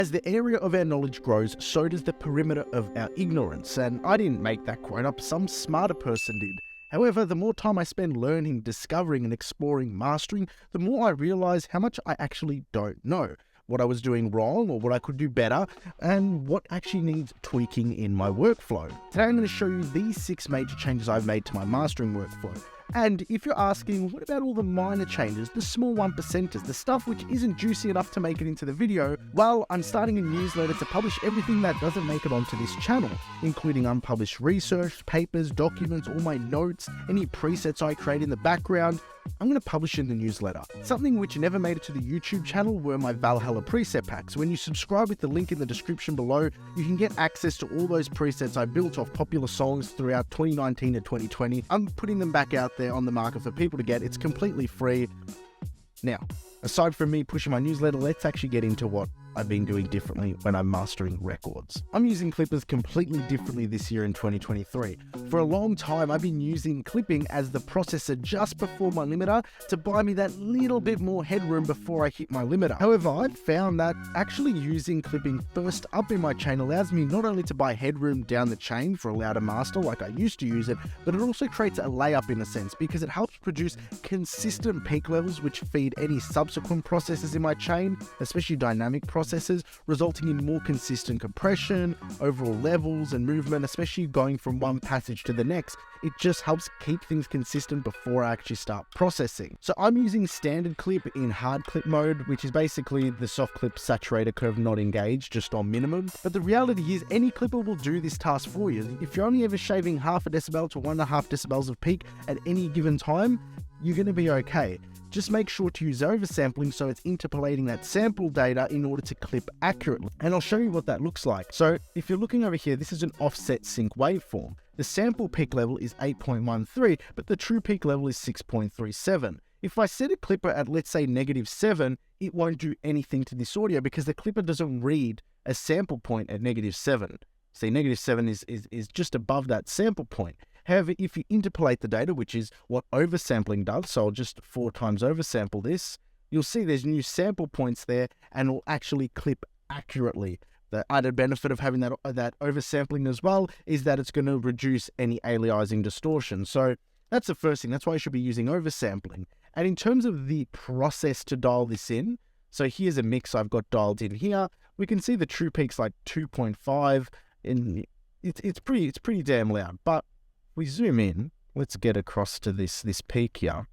As the area of our knowledge grows, so does the perimeter of our ignorance. And I didn't make that quote up, some smarter person did. However, the more time I spend learning, discovering and exploring mastering, the more I realize how much I actually don't know, what I was doing wrong or what I could do better, and what actually needs tweaking in my workflow. Today I'm going to show you these 6 major changes I've made to my mastering workflow. And if you're asking, what about all the minor changes, the small 1%ers, the stuff which isn't juicy enough to make it into the video? Well, I'm starting a newsletter to publish everything that doesn't make it onto this channel, including unpublished research, papers, documents, all my notes, any presets I create in the background. I'm going to publish in the newsletter. Something which never made it to the YouTube channel were my Valhalla preset packs. When you subscribe with the link in the description below, you can get access to all those presets I built off popular songs throughout 2019 to 2020. I'm putting them back out there on the market for people to get. It's completely free. Now, aside from me pushing my newsletter, let's actually get into what I've been doing differently when I'm mastering records. I'm using clippers completely differently this year in 2023. For a long time, I've been using clipping as the processor just before my limiter to buy me that little bit more headroom before I hit my limiter. However, I've found that actually using clipping first up in my chain allows me not only to buy headroom down the chain for a louder master like I used to use it, but it also creates a layup in a sense because it helps produce consistent peak levels which feed any subsequent processes in my chain, especially dynamic processes, resulting in more consistent compression, overall levels and movement, especially going from one passage to the next. It just helps keep things consistent before I actually start processing. So I'm using standard clip in hard clip mode, which is basically the soft clip saturator curve not engaged, just on minimum. But the reality is any clipper will do this task for you. If you're only ever shaving half a decibel to 1.5 decibels of peak at any given time, you're going to be okay. Just make sure to use oversampling so it's interpolating that sample data in order to clip accurately. And I'll show you what that looks like. So if you're looking over here, this is an offset sync waveform. The sample peak level is 8.13, but the true peak level is 6.37. If I set a clipper at, let's say, -7, it won't do anything to this audio because the clipper doesn't read a sample point at -7. See, -7 is just above that sample point. However, if you interpolate the data, which is what oversampling does, so I'll just 4 times oversample this, you'll see there's new sample points there and it'll actually clip accurately. The added benefit of having that oversampling as well is that it's going to reduce any aliasing distortion. So that's the first thing. That's why you should be using oversampling. And in terms of the process to dial this in, so here's a mix I've got dialed in here. We can see the true peak's like 2.5, and it's pretty damn loud. But we zoom in, let's get across to this peak here.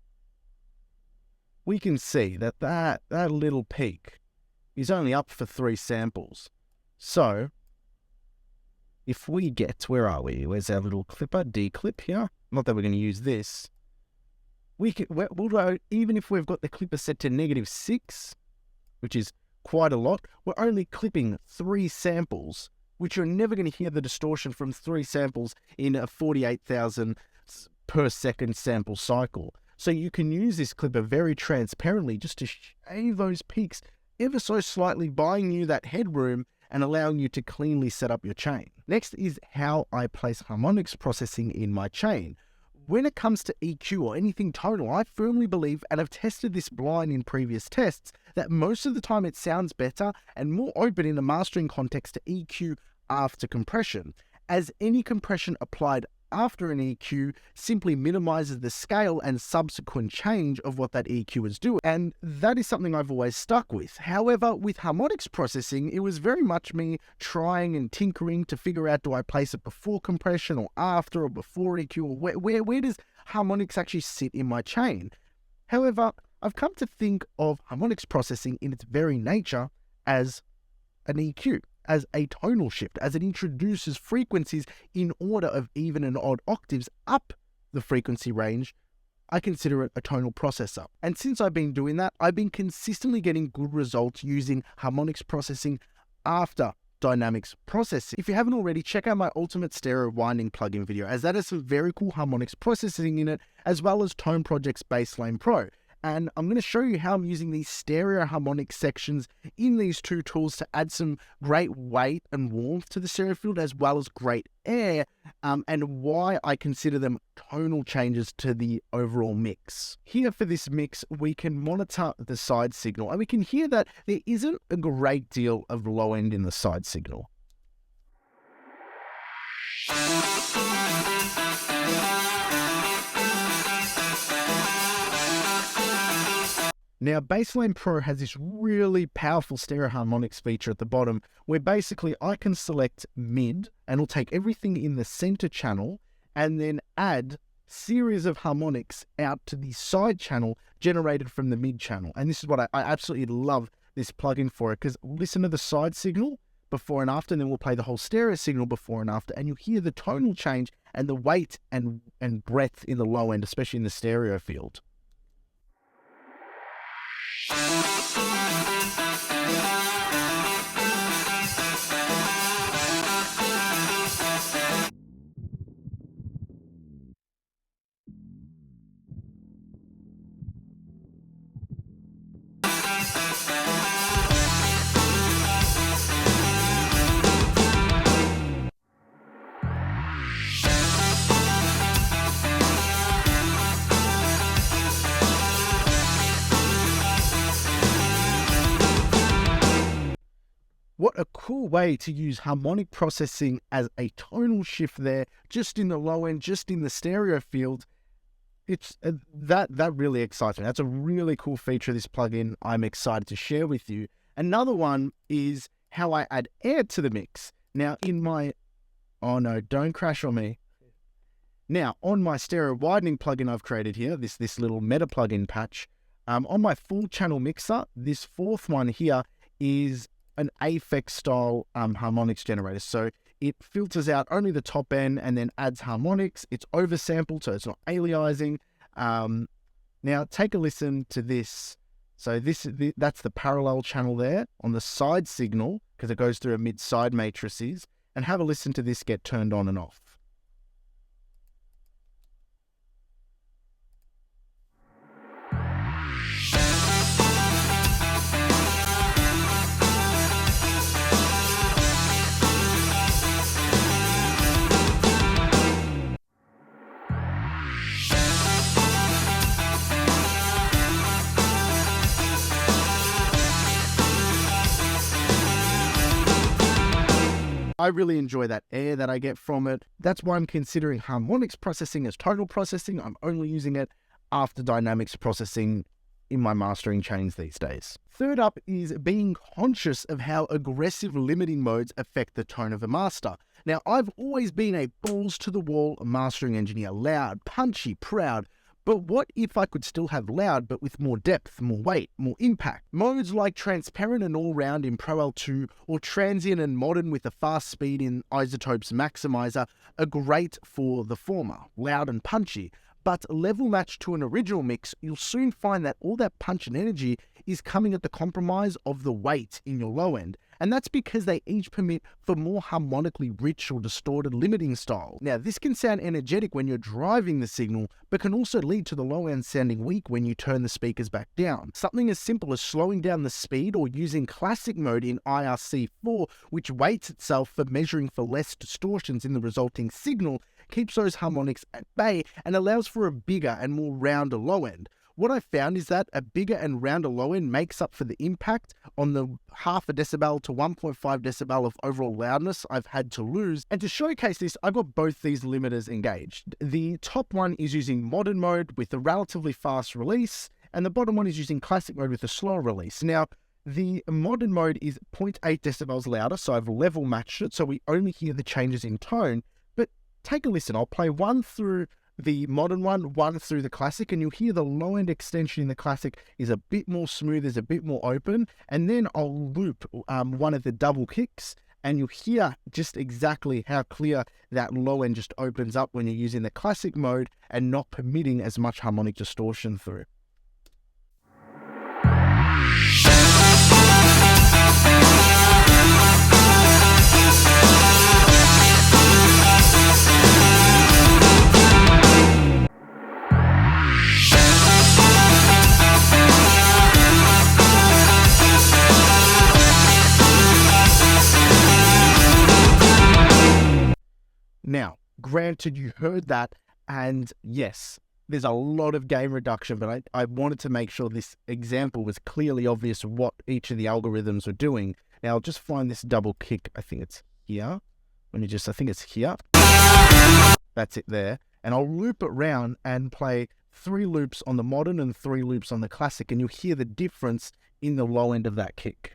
We can see that little peak is only up for 3 samples. So if we get, where are we? Where's our little clipper? D-clip here. Not that we're going to use this. We'll go, even if we've got the clipper set to -6, which is quite a lot, we're only clipping 3 samples, which you're never going to hear the distortion from 3 samples in a 48,000 per second sample cycle. So you can use this clipper very transparently just to shave those peaks ever so slightly, buying you that headroom and allowing you to cleanly set up your chain. Next is how I place harmonics processing in my chain. When it comes to EQ or anything tonal, I firmly believe, and I've tested this blind in previous tests, that most of the time it sounds better and more open in a mastering context to EQ after compression, as any compression applied after an EQ simply minimizes the scale and subsequent change of what that EQ is doing. And that is something I've always stuck with. However, with harmonics processing, it was very much me trying and tinkering to figure out, do I place it before compression or after or before EQ, or where does harmonics actually sit in my chain? However, I've come to think of harmonics processing in its very nature as an EQ, as a tonal shift, as it introduces frequencies in order of even and odd octaves up the frequency range. I consider it a tonal processor. And since I've been doing that, I've been consistently getting good results using harmonics processing after dynamics processing. If you haven't already, check out my Ultimate Stereo Winding plugin video, as that has some very cool harmonics processing in it, as well as Tone Project's Bassline Pro. and I'm going to show you how I'm using these stereo harmonic sections in these two tools to add some great weight and warmth to the stereo field, as well as great air, and why I consider them tonal changes to the overall mix. Here for this mix, we can monitor the side signal, and we can hear that there isn't a great deal of low end in the side signal. Now, Bassline Pro has this really powerful stereo harmonics feature at the bottom where basically I can select mid and it'll take everything in the center channel and then add series of harmonics out to the side channel generated from the mid channel. And this is what I absolutely love this plugin for it, because listen to the side signal before and after, and then we'll play the whole stereo signal before and after, and you'll hear the tonal change and the weight and breadth in the low end, especially in the stereo field. What a cool way to use harmonic processing as a tonal shift there, just in the low end, just in the stereo field. It's that really excites me. That's a really cool feature of this plugin I'm excited to share with you. Another one is how I add air to the mix. Now in my, oh no, don't crash on me. Now on my stereo widening plugin I've created here, this little meta plugin patch, on my full channel mixer, this fourth one here is an Aphex style harmonics generator. So it filters out only the top end and then adds harmonics. It's oversampled, so it's not aliasing. Now take a listen to this. So that's the parallel channel there on the side signal, because it goes through a mid-side matrices. And have a listen to this get turned on and off. I really enjoy that air that I get from it. That's why I'm considering harmonics processing as tonal processing. I'm only using it after dynamics processing in my mastering chains these days. Third up is being conscious of how aggressive limiting modes affect the tone of a master. Now, I've always been a balls to the wall mastering engineer, loud, punchy, proud. But what if I could still have loud, but with more depth, more weight, more impact? Modes like transparent and all-round in Pro L2, or transient and modern with a fast speed in Isotope's Maximizer are great for the former, loud and punchy. But level matched to an original mix, you'll soon find that all that punch and energy is coming at the compromise of the weight in your low end. And that's because they each permit for more harmonically rich or distorted limiting style. Now, this can sound energetic when you're driving the signal, but can also lead to the low end sounding weak when you turn the speakers back down. Something as simple as slowing down the speed or using classic mode in IRC4, which weights itself for measuring for less distortions in the resulting signal, keeps those harmonics at bay and allows for a bigger and more rounder low end. What I found is that a bigger and rounder low end makes up for the impact on the 0.5 decibel to 1.5 decibel of overall loudness I've had to lose. And to showcase this, I've got both these limiters engaged. The top one is using modern mode with a relatively fast release, and the bottom one is using classic mode with a slower release. Now, the modern mode is 0.8 decibels louder, so I've level matched it, so we only hear the changes in tone. But take a listen. I'll play one through the modern one through the classic, and you'll hear the low end extension in the classic is a bit more smooth, is a bit more open, and then I'll loop one of the double kicks, and you'll hear just exactly how clear that low end just opens up when you're using the classic mode and not permitting as much harmonic distortion through. Now, granted, you heard that, and yes, there's a lot of gain reduction, but I wanted to make sure this example was clearly obvious what each of the algorithms were doing. Now, I'll just find this double kick. I think it's here. I think it's here. That's it there. And I'll loop it round and play 3 loops on the modern and 3 loops on the classic, and you'll hear the difference in the low end of that kick.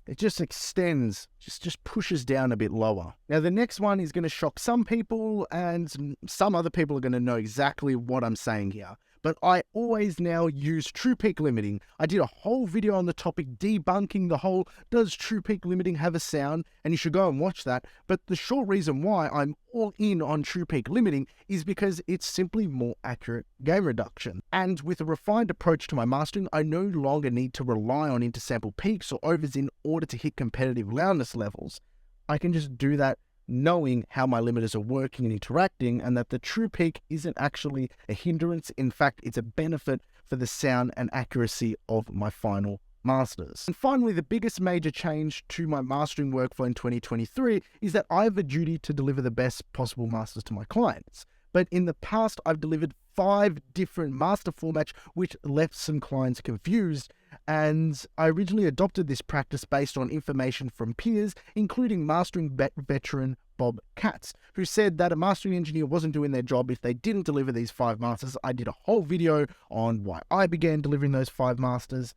It just extends, just pushes down a bit lower. Now, the next one is going to shock some people, and some other people are going to know exactly what I'm saying here. But I always now use true peak limiting. I did a whole video on the topic debunking the whole, does true peak limiting have a sound? And you should go and watch that. But the short reason why I'm all in on true peak limiting is because it's simply more accurate gain reduction. And with a refined approach to my mastering, I no longer need to rely on intersample peaks or overs in order to hit competitive loudness levels. I can just do that knowing how my limiters are working and interacting, and that the true peak isn't actually a hindrance. In fact, it's a benefit for the sound and accuracy of my final masters. And finally, the biggest major change to my mastering workflow in 2023 is that I have a duty to deliver the best possible masters to my clients. But in the past, I've delivered 5 different master formats, which left some clients confused. And I originally adopted this practice based on information from peers, including mastering veteran Bob Katz, who said that a mastering engineer wasn't doing their job if they didn't deliver these 5 masters. I did a whole video on why I began delivering those 5 masters.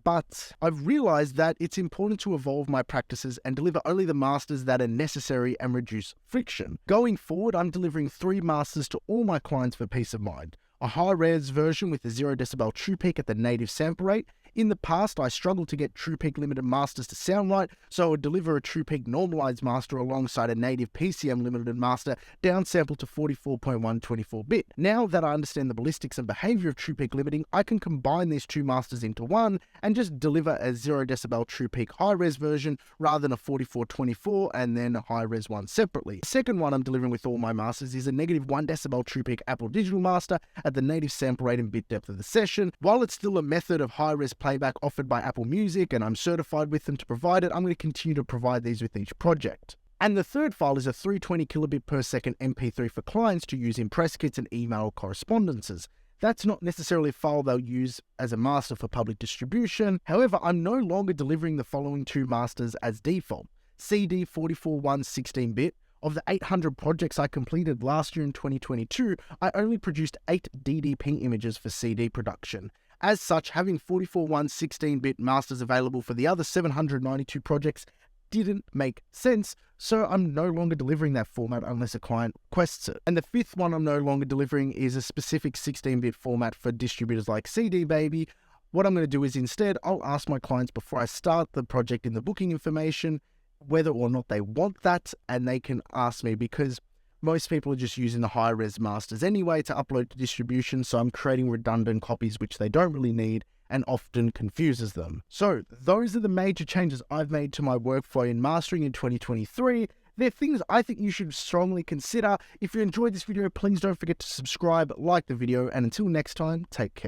But I've realized that it's important to evolve my practices and deliver only the masters that are necessary and reduce friction. Going forward, I'm delivering 3 masters to all my clients for peace of mind. A high-res version with a 0 decibel true peak at the native sample rate. In the past, I struggled to get true peak limited masters to sound right, so I would deliver a true peak normalized master alongside a native PCM limited master downsampled to 44.1 24-bit. Now that I understand the ballistics and behavior of true peak limiting, I can combine these 2 masters into one and just deliver a 0 decibel true peak high-res version rather than a 44-24 and then a high-res one separately. The second one I'm delivering with all my masters is a negative 1 decibel true peak Apple digital master at the native sample rate and bit depth of the session. While it's still a method of high-res playback offered by Apple Music and I'm certified with them to provide it, I'm going to continue to provide these with each project. And the third file is a 320 kilobit per second MP3 for clients to use in press kits and email correspondences. That's not necessarily a file they'll use as a master for public distribution. However, I'm no longer delivering the following 2 masters as default. CD 44.1 16-bit. Of the 800 projects I completed last year in 2022, I only produced 8 DDP images for CD production. As such, having 44.1 16-bit masters available for the other 792 projects didn't make sense, so I'm no longer delivering that format unless a client requests it. And the 5th one I'm no longer delivering is a specific 16-bit format for distributors like CD Baby. What I'm going to do is instead, I'll ask my clients before I start the project in the booking information whether or not they want that, and they can ask me, because most people are just using the high-res masters anyway to upload to distribution, so I'm creating redundant copies which they don't really need and often confuses them. So those are the major changes I've made to my workflow in mastering in 2023. They're things I think you should strongly consider. If you enjoyed this video, please don't forget to subscribe, like the video, and until next time, take care.